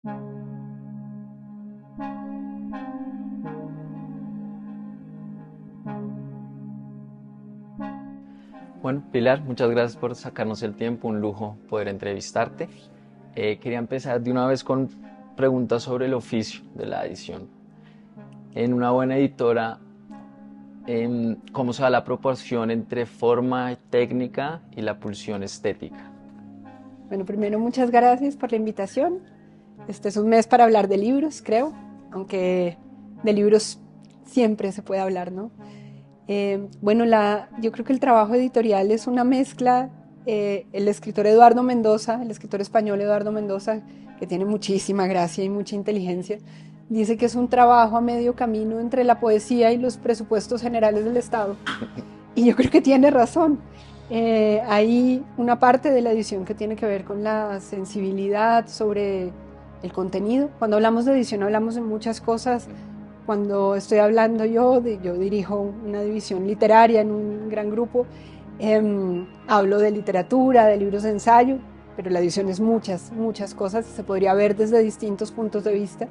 Bueno, Pilar, muchas gracias por sacarnos el tiempo, un lujo poder entrevistarte. Quería empezar de una vez con preguntas sobre el oficio de la edición. En una buena editora, ¿cómo se da la proporción entre forma técnica y la pulsión estética? Bueno, primero muchas gracias por la invitación. Este es un mes para hablar de libros, creo, aunque de libros siempre se puede hablar, ¿no? Bueno, yo creo que el trabajo editorial es una mezcla. El escritor Eduardo Mendoza, el escritor español Eduardo Mendoza, que tiene muchísima gracia y mucha inteligencia, dice que es un trabajo a medio camino entre la poesía y los presupuestos generales del Estado. Y yo creo que tiene razón. Hay una parte de la edición que tiene que ver con la sensibilidad sobre el contenido. Cuando hablamos de edición hablamos de muchas cosas. Cuando estoy hablando yo dirijo una división literaria en un gran grupo, hablo de literatura, de libros de ensayo, pero la edición es muchas cosas, se podría ver desde distintos puntos de vista.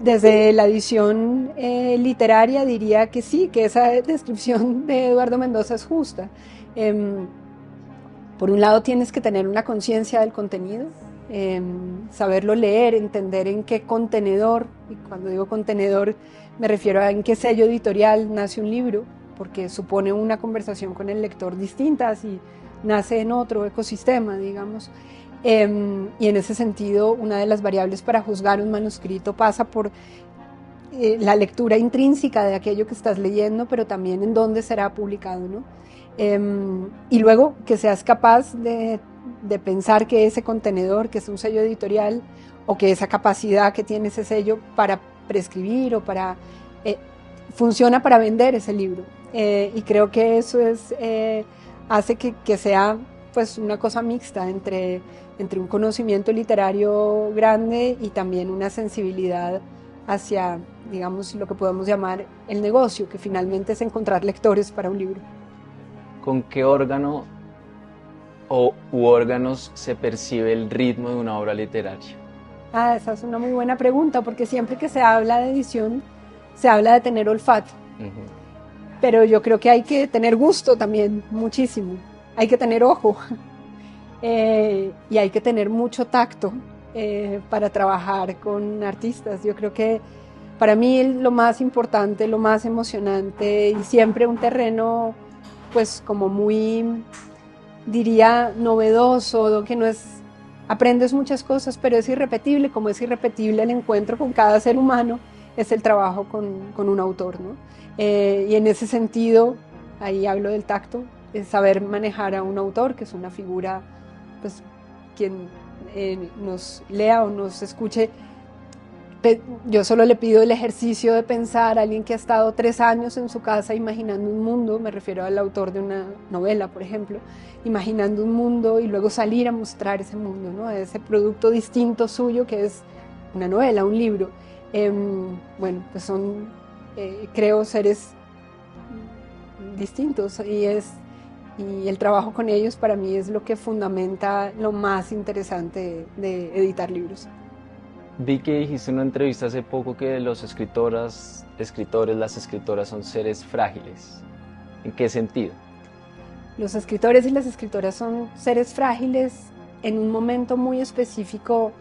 Desde la edición literaria diría que sí, que esa descripción de Eduardo Mendoza es justa. Por un lado tienes que tener una conciencia del contenido, saberlo leer, entender en qué contenedor, y cuando digo contenedor me refiero a en qué sello editorial nace un libro, porque supone una conversación con el lector distinta si nace en otro ecosistema, digamos. Y en ese sentido, una de las variables para juzgar un manuscrito pasa por la lectura intrínseca de aquello que estás leyendo, pero también en dónde será publicado, ¿no? Y luego que seas capaz de pensar que ese contenedor, que es un sello editorial, o que esa capacidad que tiene ese sello para prescribir o para funciona para vender ese libro. Y creo que eso hace que sea pues una cosa mixta entre un conocimiento literario grande y también una sensibilidad hacia, digamos, lo que podemos llamar el negocio, que finalmente es encontrar lectores para un libro. ¿Con qué órgano u órganos se percibe el ritmo de una obra literaria? Esa es una muy buena pregunta, porque siempre que se habla de edición, se habla de tener olfato. Pero yo creo que hay que tener gusto también, muchísimo. Hay que tener ojo. Y hay que tener mucho tacto para trabajar con artistas. Yo creo que para mí lo más importante, lo más emocionante y siempre un terreno pues como muy, diría, novedoso, que no es, aprendes muchas cosas, pero es irrepetible, como es irrepetible el encuentro con cada ser humano, es el trabajo con un autor, ¿no? Y en ese sentido, ahí hablo del tacto, es saber manejar a un autor, que es una figura, pues, quien nos lea o nos escuche. Yo solo le pido el ejercicio de pensar a alguien que ha estado 3 años en su casa imaginando un mundo, me refiero al autor de una novela, por ejemplo, imaginando un mundo y luego salir a mostrar ese mundo, ¿no? Ese producto distinto suyo que es una novela, un libro. Bueno, pues son, creo, seres distintos y el trabajo con ellos para mí es lo que fundamenta lo más interesante de editar libros. Vi que dijiste en una entrevista hace poco que los escritores, las escritoras son seres frágiles. ¿En qué sentido? Los escritores y las escritoras son seres frágiles en un momento muy específico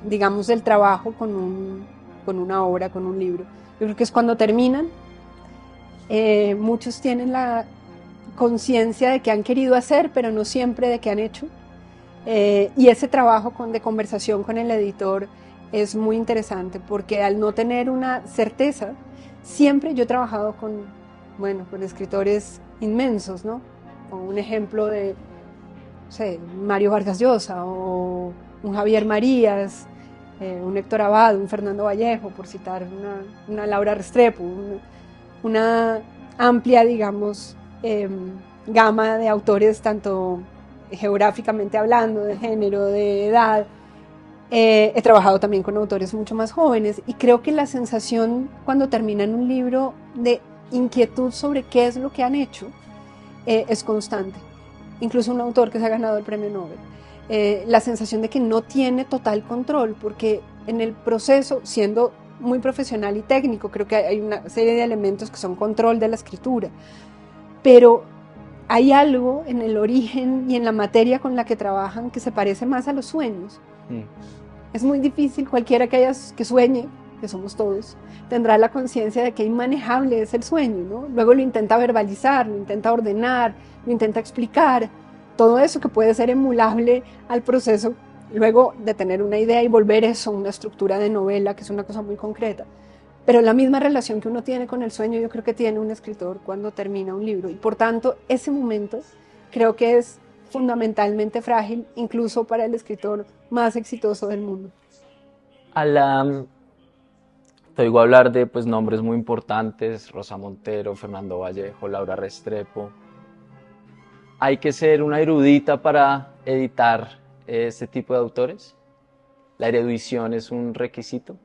digamos, del trabajo con una obra, con un libro. Yo creo que es cuando terminan. Muchos tienen la conciencia de que han querido hacer, pero no siempre de que han hecho. Y ese trabajo de conversación con el editor es muy interesante porque al no tener una certeza, siempre yo he trabajado con escritores inmensos, ¿no? Como un ejemplo de, no sé, Mario Vargas Llosa o un Javier Marías, un Héctor Abad, un Fernando Vallejo, por citar una Laura Restrepo, una amplia, digamos, gama de autores, tanto geográficamente hablando, de género, de edad. He trabajado también con autores mucho más jóvenes y creo que la sensación cuando terminan un libro de inquietud sobre qué es lo que han hecho es constante. Incluso un autor que se ha ganado el premio Nobel. la sensación de que no tiene total control, porque en el proceso, siendo muy profesional y técnico, creo que hay una serie de elementos que son control de la escritura, pero hay algo en el origen y en la materia con la que trabajan que se parece más a los sueños. Es muy difícil, cualquiera que sueñe, que somos todos, tendrá la conciencia de que inmanejable es el sueño, ¿no? Luego lo intenta verbalizar, lo intenta ordenar, lo intenta explicar, todo eso que puede ser emulable al proceso, luego de tener una idea y volver eso una estructura de novela, que es una cosa muy concreta. Pero la misma relación que uno tiene con el sueño, yo creo que tiene un escritor cuando termina un libro, y por tanto ese momento creo que es fundamentalmente frágil, incluso para el escritor más exitoso del mundo. Te oigo hablar de nombres muy importantes: Rosa Montero, Fernando Vallejo, Laura Restrepo. ¿Hay que ser una erudita para editar este tipo de autores? ¿La erudición es un requisito?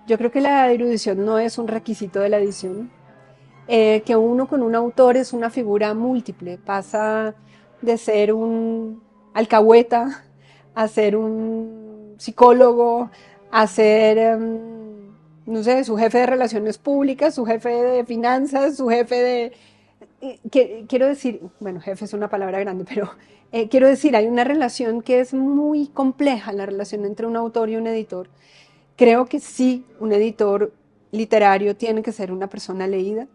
Yo creo que la erudición no es un requisito de la edición. Que uno con un autor es una figura múltiple, pasa de ser un alcahueta a ser un psicólogo, a ser, no sé, su jefe de relaciones públicas, su jefe de finanzas, su jefe de... quiero decir, bueno, jefe es una palabra grande, pero quiero decir, hay una relación que es muy compleja, la relación entre un autor y un editor. Creo que sí, un editor literario tiene que ser una persona leída,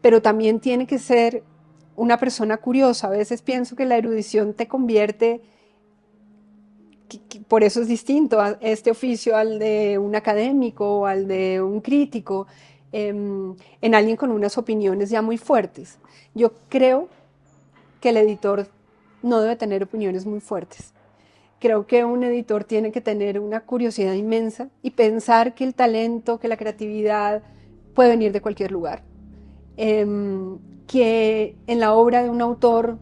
pero también tiene que ser una persona curiosa. A veces pienso que la erudición te convierte, por eso es distinto a este oficio al de un académico o al de un crítico, en alguien con unas opiniones ya muy fuertes. Yo creo que el editor no debe tener opiniones muy fuertes. Creo que un editor tiene que tener una curiosidad inmensa y pensar que el talento, que la creatividad puede venir de cualquier lugar. Que en la obra de un autor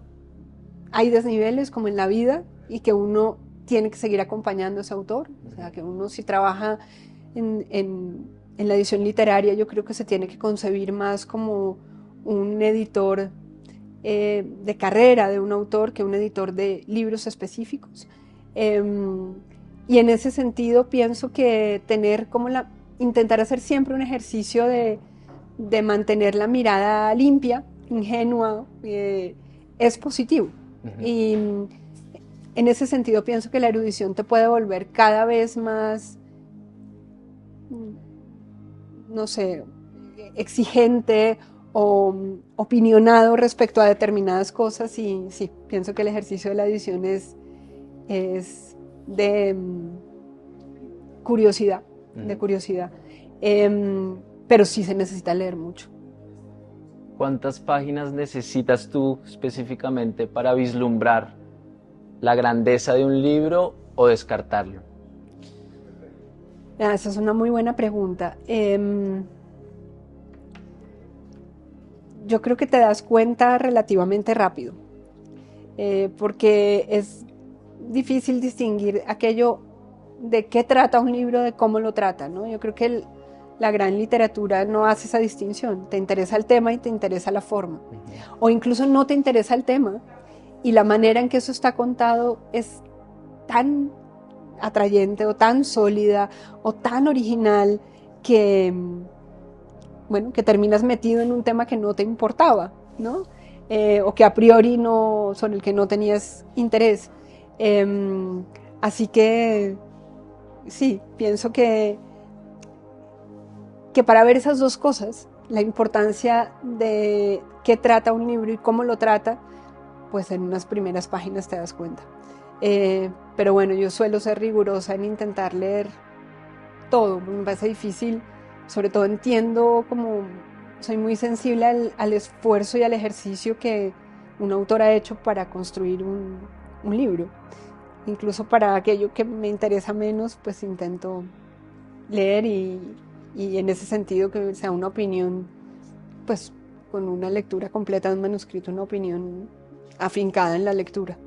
hay desniveles como en la vida y que uno tiene que seguir acompañando a ese autor. O sea, que uno si trabaja en la edición literaria, yo creo que se tiene que concebir más como un editor de carrera de un autor que un editor de libros específicos. Y en ese sentido pienso que intentar hacer siempre un ejercicio de mantener la mirada limpia, ingenua, es positivo. Y en ese sentido pienso que la erudición te puede volver cada vez más, no sé, exigente o opinionado respecto a determinadas cosas, y sí, pienso que el ejercicio de la edición es de curiosidad, pero sí se necesita leer mucho. ¿Cuántas páginas necesitas tú específicamente para vislumbrar la grandeza de un libro o descartarlo? Esa es una muy buena pregunta. Yo creo que te das cuenta relativamente rápido, porque es difícil distinguir aquello de qué trata un libro de cómo lo trata, ¿no? Yo creo que la gran literatura no hace esa distinción. Te interesa el tema y te interesa la forma. O incluso no te interesa el tema y la manera en que eso está contado es tan atrayente o tan sólida o tan original que, bueno, que terminas metido en un tema que no te importaba, ¿no? O que a priori sobre el que no tenías interés. Así que sí, pienso que para ver esas dos cosas, la importancia de qué trata un libro y cómo lo trata, pues en unas primeras páginas te das cuenta. Pero bueno, yo suelo ser rigurosa en intentar leer todo, me parece difícil, sobre todo entiendo soy muy sensible al esfuerzo y al ejercicio que un autor ha hecho para construir un libro. Incluso para aquello que me interesa menos, pues intento leer y en ese sentido que sea una opinión, pues con una lectura completa de un manuscrito, una opinión afincada en la lectura.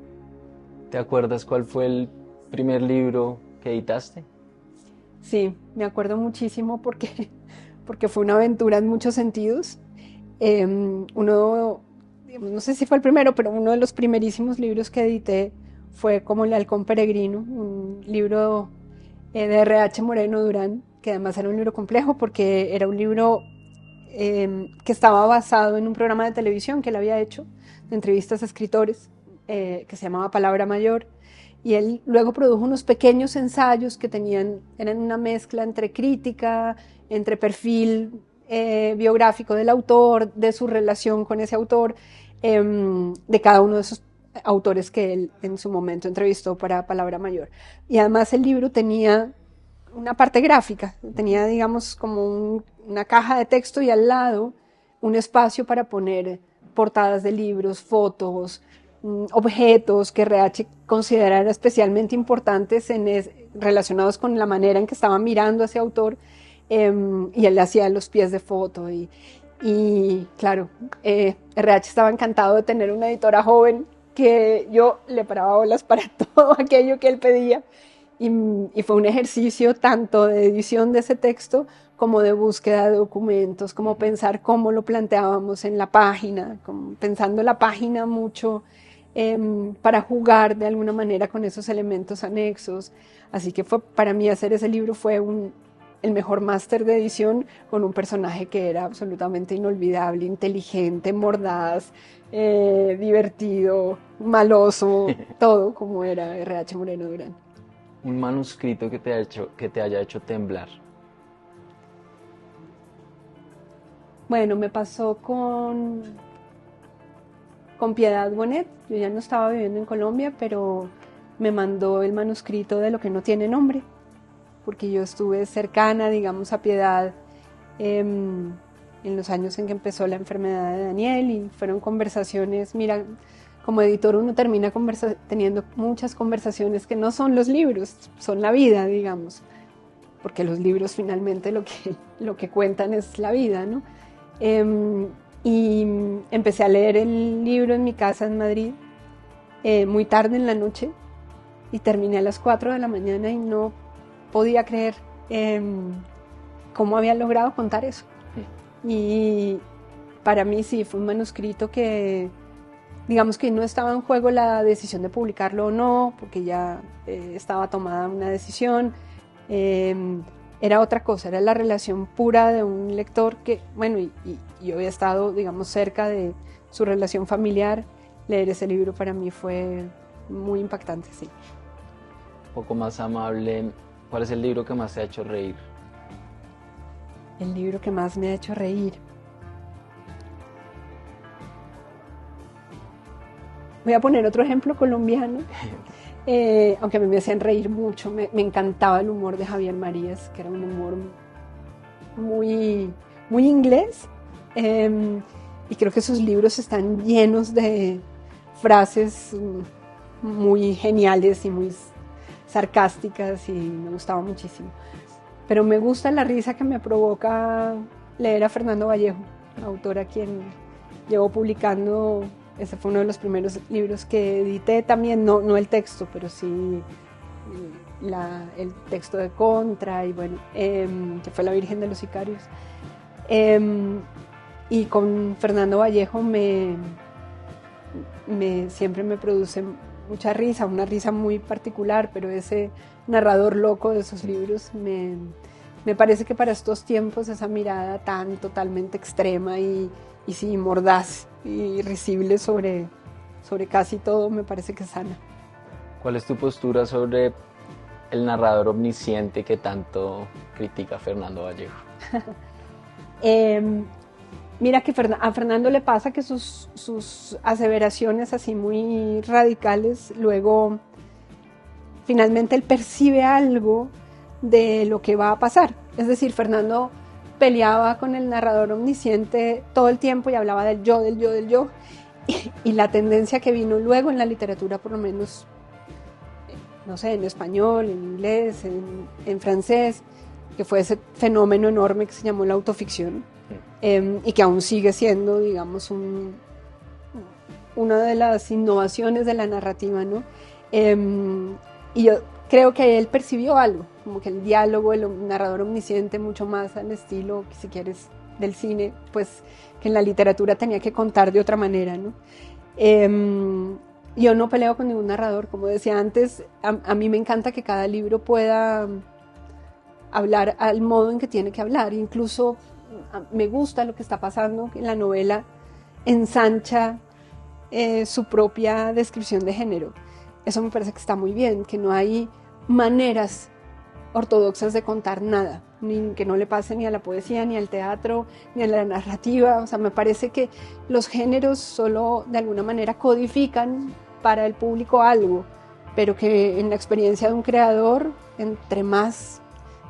¿Te acuerdas cuál fue el primer libro que editaste? Sí, me acuerdo muchísimo porque fue una aventura en muchos sentidos. No sé si fue el primero, pero uno de los primerísimos libros que edité fue como El halcón peregrino, un libro de R.H. Moreno Durán, que además era un libro complejo porque era un libro que estaba basado en un programa de televisión que él había hecho, de entrevistas a escritores, que se llamaba Palabra Mayor, y él luego produjo unos pequeños ensayos que eran una mezcla entre crítica, entre perfil biográfico del autor, de su relación con ese autor, de cada uno de esos autores que él en su momento entrevistó para Palabra Mayor. Y además el libro tenía una parte gráfica, tenía, digamos, como una caja de texto y al lado un espacio para poner portadas de libros, fotos, objetos que RH considerara especialmente importantes relacionados con la manera en que estaba mirando a ese autor, y él le hacía los pies de foto y claro, RH estaba encantado de tener una editora joven que yo le paraba bolas para todo aquello que él pedía. Y fue un ejercicio tanto de edición de ese texto como de búsqueda de documentos, como pensar cómo lo planteábamos en la página, como pensando la página mucho para jugar de alguna manera con esos elementos anexos. Así que para mí hacer ese libro fue el mejor máster de edición con un personaje que era absolutamente inolvidable, inteligente, mordaz, divertido, maloso, todo como era R.H. Moreno Durán. Un manuscrito que te haya hecho temblar. Bueno, me pasó con Piedad Bonet. Yo ya no estaba viviendo en Colombia, pero me mandó el manuscrito de Lo que no tiene nombre, porque yo estuve cercana, digamos, a Piedad en los años en que empezó la enfermedad de Daniel, y fueron conversaciones, mira, como editor uno termina teniendo muchas conversaciones que no son los libros, son la vida, digamos, porque los libros finalmente lo que cuentan es la vida, ¿no? Y empecé a leer el libro en mi casa en Madrid, muy tarde en la noche, y terminé a las 4 de la mañana y no podía creer cómo había logrado contar eso. Y para mí sí, fue un manuscrito que, digamos que no estaba en juego la decisión de publicarlo o no, porque ya estaba tomada una decisión. Era otra cosa, era la relación pura de un lector que, bueno, y yo había estado, digamos, cerca de su relación familiar. Leer ese libro para mí fue muy impactante, sí. Un poco más amable, ¿cuál es el libro que más te ha hecho reír? El libro que más me ha hecho reír. Voy a poner otro ejemplo colombiano, aunque a mí me hacían reír mucho. Me encantaba el humor de Javier Marías, que era un humor muy, muy inglés, y creo que sus libros están llenos de frases muy geniales y muy sarcásticas, y me gustaba muchísimo. Pero me gusta la risa que me provoca leer a Fernando Vallejo, autor a quien llevo publicando. Ese fue uno de los primeros libros que edité también, no el texto, pero sí el texto de Contra, y bueno, que fue La Virgen de los Sicarios. Y con Fernando Vallejo siempre me produce mucha risa, una risa muy particular, pero ese narrador loco de esos libros me parece que para estos tiempos esa mirada tan totalmente extrema y sí, mordaz y risible sobre casi todo, me parece que es sana. ¿Cuál es tu postura sobre el narrador omnisciente que tanto critica Fernando Vallejo? Mira que a Fernando le pasa que sus aseveraciones así muy radicales, luego finalmente él percibe algo de lo que va a pasar. Es decir, Fernando peleaba con el narrador omnisciente todo el tiempo y hablaba del yo, del yo, del yo. Y la tendencia que vino luego en la literatura, por lo menos, no sé, en español, en inglés, en francés, que fue ese fenómeno enorme que se llamó la autoficción, y que aún sigue siendo, digamos, una de las innovaciones de la narrativa, ¿no? Y yo creo que él percibió algo, como que el diálogo, el narrador omnisciente, mucho más al estilo, si quieres, del cine, pues que en la literatura tenía que contar de otra manera, ¿no? Yo no peleo con ningún narrador, como decía antes, a mí me encanta que cada libro pueda hablar al modo en que tiene que hablar. Incluso me gusta lo que está pasando, que la novela ensancha su propia descripción de género. Eso me parece que está muy bien, que no hay maneras ortodoxas de contar nada, ni que no le pase ni a la poesía, ni al teatro, ni a la narrativa. O sea, me parece que los géneros solo de alguna manera codifican para el público algo, pero que en la experiencia de un creador, entre más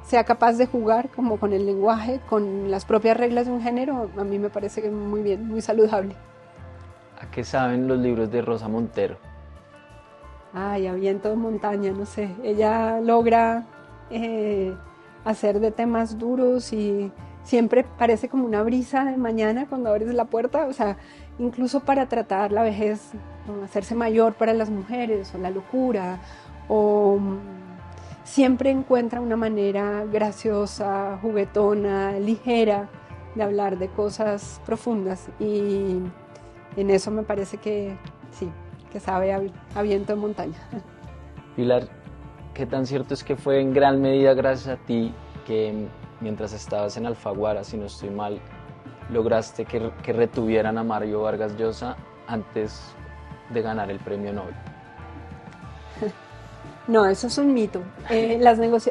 sea capaz de jugar como con el lenguaje, con las propias reglas de un género, a mí me parece que muy bien, muy saludable. ¿A qué saben los libros de Rosa Montero? Ay, a viento de montaña, no sé. Ella logra hacer de temas duros y siempre parece como una brisa de mañana cuando abres la puerta. O sea, incluso para tratar la vejez, ¿no? Hacerse mayor para las mujeres, o la locura, o siempre encuentra una manera graciosa, juguetona, ligera de hablar de cosas profundas. Y en eso me parece que sí, que sabe a viento de montaña. Pilar, ¿qué tan cierto es que fue en gran medida gracias a ti que mientras estabas en Alfaguara, si no estoy mal, lograste que retuvieran a Mario Vargas Llosa antes de ganar el premio Nobel? No, eso es un mito.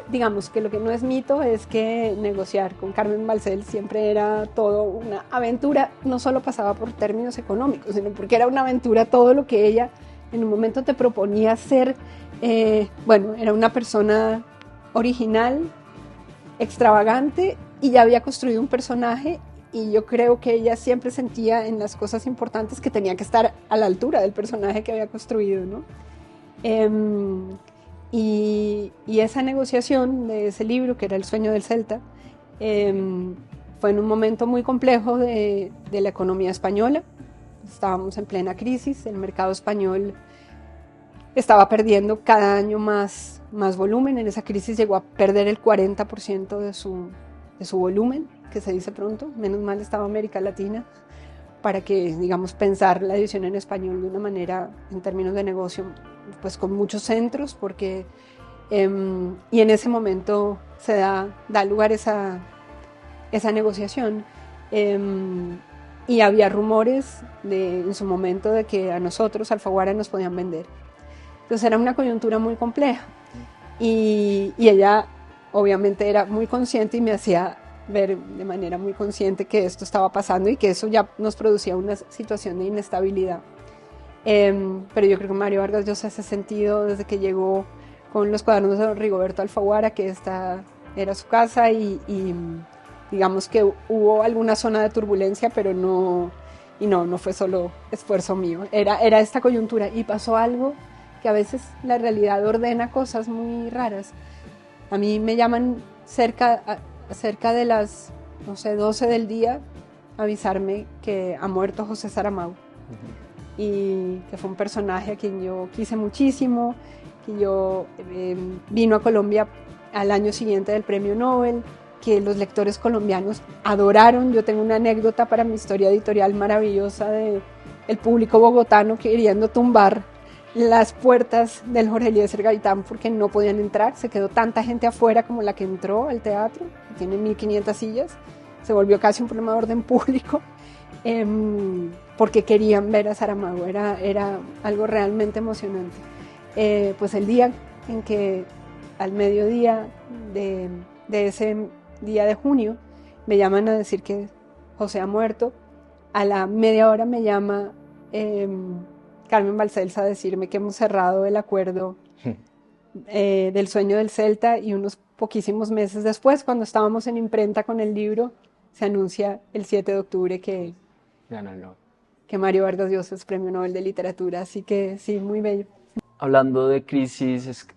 Digamos que lo que no es mito es que negociar con Carmen Balcells siempre era todo una aventura. No solo pasaba por términos económicos, sino porque era una aventura todo lo que ella en un momento te proponía ser. Bueno, era una persona original, extravagante, y ya había construido un personaje, y yo creo que ella siempre sentía en las cosas importantes que tenía que estar a la altura del personaje que había construido, ¿no? Y esa negociación de ese libro, que era El sueño del Celta, fue en un momento muy complejo de la economía española. Estábamos en plena crisis, el mercado español estaba perdiendo cada año más volumen. En esa crisis llegó a perder el 40% de su volumen, que se dice pronto. Menos mal estaba América Latina para que, digamos, pensar la edición en español de una manera, en términos de negocio, pues con muchos centros, porque y en ese momento se da lugar esa negociación, y había rumores en su momento de que a nosotros, Alfaguara, nos podían vender. Entonces era una coyuntura muy compleja, y ella obviamente era muy consciente y me hacía ver de manera muy consciente que esto estaba pasando y que eso ya nos producía una situación de inestabilidad. Pero yo creo que Mario Vargas Llosa se ha sentido desde que llegó con los cuadernos de Rigoberto Alfaguara, que esta era su casa, y digamos que hubo alguna zona de turbulencia, pero no fue solo esfuerzo mío, era esta coyuntura, y pasó algo que a veces la realidad ordena cosas muy raras. A mí me llaman cerca de las, no sé, 12 del día, avisarme que ha muerto José Saramago. Y que fue un personaje a quien yo quise muchísimo, que vino a Colombia al año siguiente del premio Nobel, que los lectores colombianos adoraron. Yo tengo una anécdota para mi historia editorial maravillosa de el público bogotano queriendo tumbar las puertas del Jorge Eliezer Gaitán porque no podían entrar. Se quedó tanta gente afuera como la que entró al teatro, que tiene 1500 sillas. Se volvió casi un problema de orden público, porque querían ver a Saramago. Era algo realmente emocionante. Pues el día en que, al mediodía de ese día de junio, me llaman a decir que José ha muerto, a la media hora me llama Carmen Balcells a decirme que hemos cerrado el acuerdo del sueño del Celta, y unos poquísimos meses después, cuando estábamos en imprenta con el libro, se anuncia el 7 de octubre que Mario Vargas Llosa es Premio Nobel de Literatura. Así que sí, muy bello. Hablando de crisis,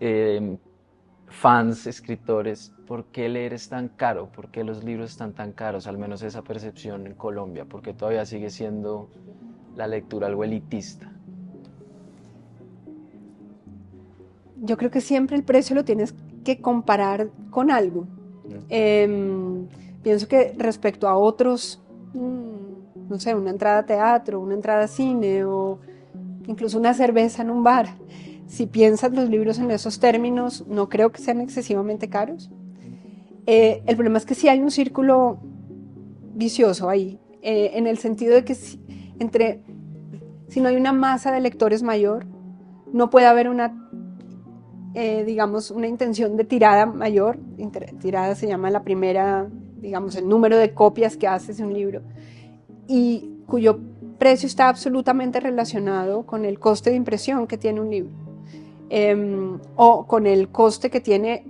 fans, escritores, ¿por qué leer es tan caro? ¿Por qué los libros están tan caros? Al menos esa percepción en Colombia, porque todavía sigue siendo la lectura algo elitista. Yo creo que siempre el precio lo tienes que comparar con algo. Pienso que respecto a otros, no sé, una entrada a teatro, una entrada a cine, o incluso una cerveza en un bar. Si piensas los libros en esos términos, no creo que sean excesivamente caros. El problema es que sí hay un círculo vicioso ahí, en el sentido de que si no hay una masa de lectores mayor, no puede haber digamos, una intención de tirada mayor. Tirada se llama la primera, digamos, el número de copias que haces de un libro, y cuyo precio está absolutamente relacionado con el coste de impresión que tiene un libro, o con el coste que tiene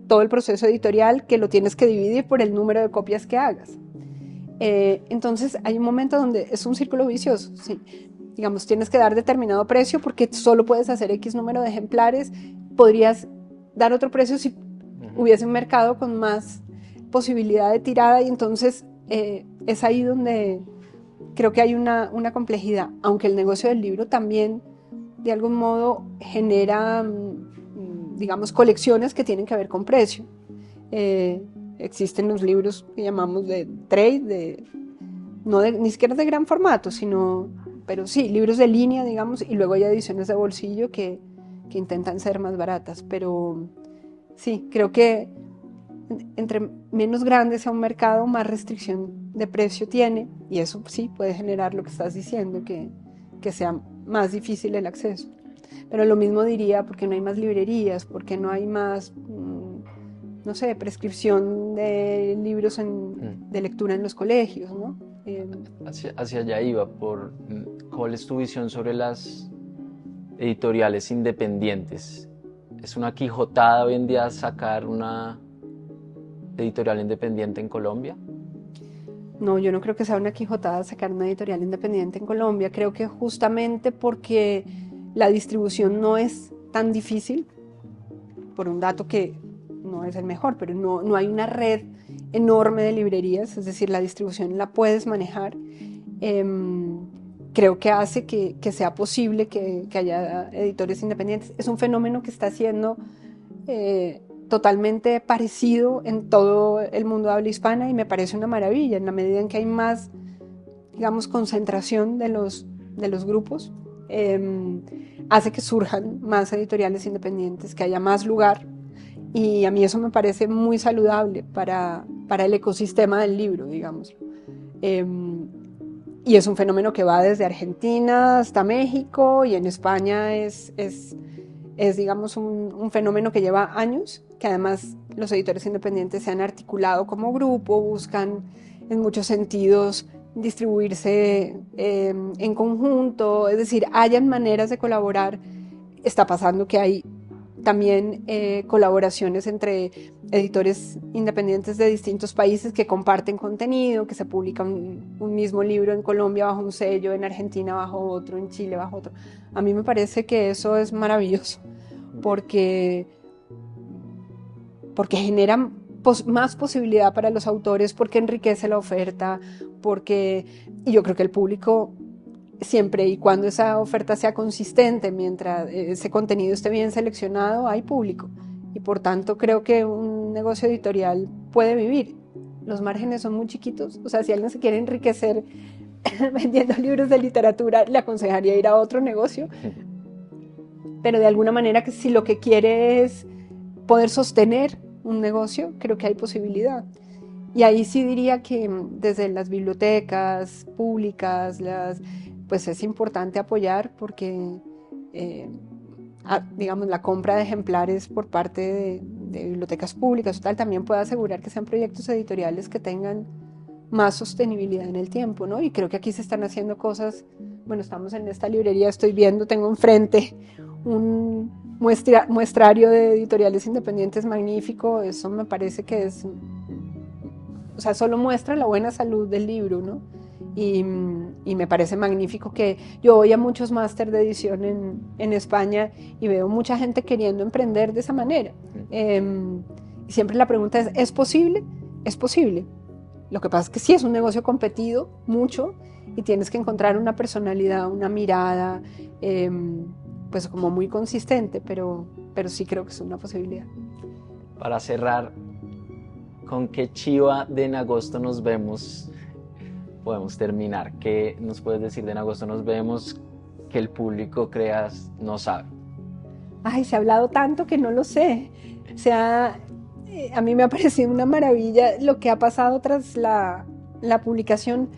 todo el proceso editorial, que lo tienes que dividir por el número de copias que hagas. Entonces hay un momento donde es un círculo vicioso, ¿sí? Digamos, tienes que dar determinado precio porque solo puedes hacer X número de ejemplares. Podrías dar otro precio si hubiese un mercado con más posibilidad de tirada, y entonces es ahí donde creo que hay una complejidad, aunque el negocio del libro también de algún modo genera, digamos, colecciones que tienen que ver con precio. Existen los libros que llamamos de trade, ni siquiera de gran formato, pero sí, libros de línea, digamos, y luego hay ediciones de bolsillo que intentan ser más baratas. Pero sí, creo que entre menos grande sea un mercado, más restricción de precio tiene, y eso sí puede generar lo que estás diciendo, que sea más difícil el acceso. Pero lo mismo diría porque no hay más librerías, porque no hay más, no sé, prescripción de libros de lectura en los colegios, ¿no? Hacia allá iba, ¿cuál es tu visión sobre las editoriales independientes? ¿Es una quijotada hoy en día sacar una editorial independiente en Colombia? No, yo no creo que sea una quijotada sacar una editorial independiente en Colombia. Creo que justamente porque la distribución no es tan difícil, por un dato que no es el mejor, pero no hay una red enorme de librerías, es decir, la distribución la puedes manejar. Creo que hace que sea posible que haya editores independientes. Es un fenómeno que está siendo totalmente parecido en todo el mundo de habla hispana, y me parece una maravilla. En la medida en que hay más, digamos, concentración de los grupos, hace que surjan más editoriales independientes, que haya más lugar, y a mí eso me parece muy saludable para el ecosistema del libro, digamos. Y es un fenómeno que va desde Argentina hasta México, y en España es digamos, un fenómeno que lleva años, que además los editores independientes se han articulado como grupo, buscan en muchos sentidos distribuirse en conjunto, es decir, hayan maneras de colaborar. Está pasando que hay también colaboraciones entre editores independientes de distintos países que comparten contenido, que se publica un mismo libro en Colombia bajo un sello, en Argentina bajo otro, en Chile bajo otro. A mí me parece que eso es maravilloso, porque genera más posibilidad para los autores, porque enriquece la oferta, y yo creo que el público, siempre y cuando esa oferta sea consistente, mientras ese contenido esté bien seleccionado, hay público, y por tanto creo que un negocio editorial puede vivir. Los márgenes son muy chiquitos, o sea, si alguien se quiere enriquecer vendiendo libros de literatura, le aconsejaría ir a otro negocio, pero de alguna manera, que si lo que quiere es poder sostener un negocio, creo que hay posibilidad. Y ahí sí diría que desde las bibliotecas públicas, pues es importante apoyar, porque digamos, la compra de ejemplares por parte de bibliotecas públicas o tal, también puede asegurar que sean proyectos editoriales que tengan más sostenibilidad en el tiempo, ¿no? Y creo que aquí se están haciendo cosas. Bueno, estamos en esta librería, tengo enfrente un muestrario de editoriales independientes magnífico. Eso me parece que o sea, solo muestra la buena salud del libro, ¿no? Y me parece magnífico que yo voy a muchos máster de edición en España y veo mucha gente queriendo emprender de esa manera. Y siempre la pregunta ¿es posible? Es posible. Lo que pasa es que sí es un negocio competido mucho, y tienes que encontrar una personalidad, una mirada, pues como muy consistente, pero sí creo que es una posibilidad. Para cerrar, ¿con qué chiva de En Agosto nos vemos? Podemos terminar. ¿Qué nos puedes decir de En Agosto nos vemos? que el público creas no sabe? Ay, se ha hablado tanto que no lo sé. O sea, a mí me ha parecido una maravilla lo que ha pasado tras la publicación,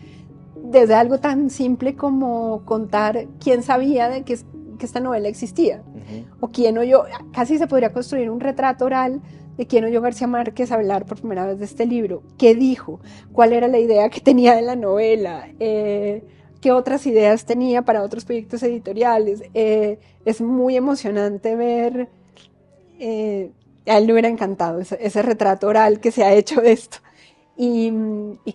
desde algo tan simple como contar quién sabía de que esta novela existía, o quién oyó, casi se podría construir un retrato oral de quién oyó García Márquez hablar por primera vez de este libro, qué dijo, cuál era la idea que tenía de la novela, qué otras ideas tenía para otros proyectos editoriales. Es muy emocionante ver, a él le hubiera encantado ese retrato oral que se ha hecho de esto. Y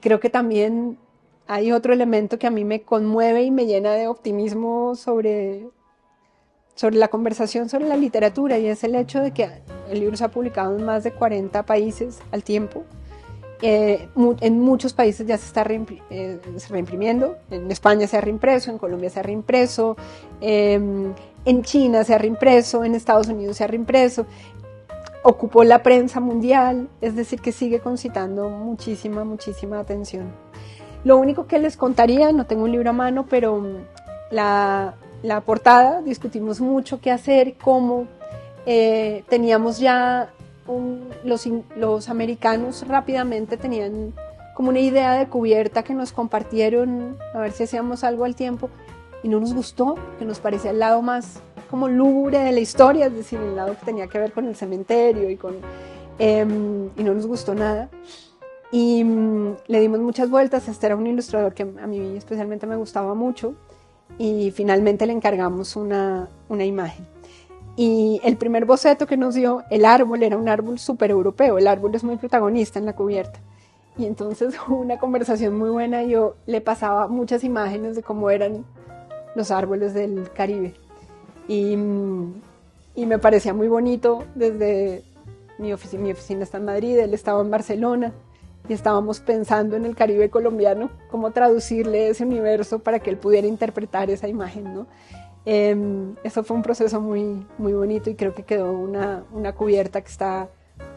creo que también hay otro elemento que a mí me conmueve y me llena de optimismo sobre la conversación sobre la literatura, y es el hecho de que el libro se ha publicado en más de 40 países al tiempo. En muchos países ya se está reimprimiendo. En España se ha reimpreso, en Colombia se ha reimpreso, en China se ha reimpreso, en Estados Unidos se ha reimpreso. Ocupó la prensa mundial, es decir, que sigue concitando muchísima atención. Lo único que les contaría, no tengo un libro a mano, pero la portada, discutimos mucho qué hacer, cómo. Teníamos ya, los americanos rápidamente tenían como una idea de cubierta que nos compartieron, a ver si hacíamos algo al tiempo, y no nos gustó, que nos parecía el lado más como lúgubre de la historia, es decir, el lado que tenía que ver con el cementerio y no nos gustó nada. Y le dimos muchas vueltas. Este era un ilustrador que a mí especialmente me gustaba mucho, y finalmente le encargamos una imagen. Y el primer boceto que nos dio, el árbol, era un árbol súper europeo. El árbol es muy protagonista en la cubierta. Y entonces hubo una conversación muy buena. Yo le pasaba muchas imágenes de cómo eran los árboles del Caribe. Y me parecía muy bonito. Desde mi oficina está en Madrid, él estaba en Barcelona, y estábamos pensando en el Caribe colombiano, cómo traducirle ese universo para que él pudiera interpretar esa imagen, ¿no? Eso fue un proceso muy bonito, y creo que quedó una cubierta que está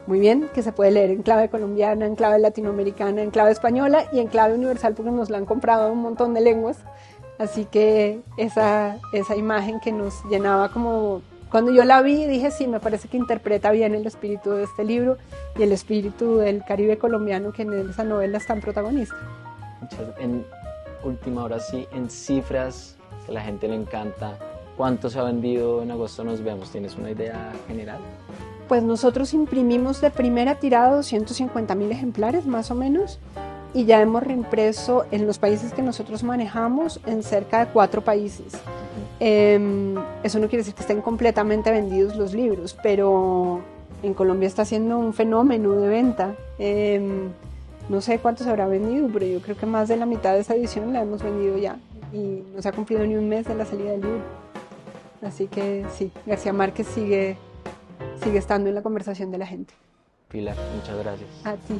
muy bien, que se puede leer en clave colombiana, en clave latinoamericana, en clave española y en clave universal, porque nos la han comprado en un montón de lenguas. Así que esa imagen que nos llenaba, como cuando yo la vi dije, sí, me parece que interpreta bien el espíritu de este libro y el espíritu del Caribe colombiano, que en esa novela es tan protagonista. En última hora, sí, en cifras que a la gente le encanta, ¿cuánto se ha vendido en Agosto Nos Vemos? ¿Tienes una idea general? Pues nosotros imprimimos de primera tirada 250,000 ejemplares más o menos, y ya hemos reimpreso en los países que nosotros manejamos en cerca de 4 países. Eso no quiere decir que estén completamente vendidos los libros, pero en Colombia está siendo un fenómeno de venta. No sé cuánto se habrá vendido, pero yo creo que más de la mitad de esa edición la hemos vendido ya, y no se ha cumplido ni un mes de la salida del libro. Así que sí, García Márquez sigue estando en la conversación de la gente. Pilar, muchas gracias. A ti.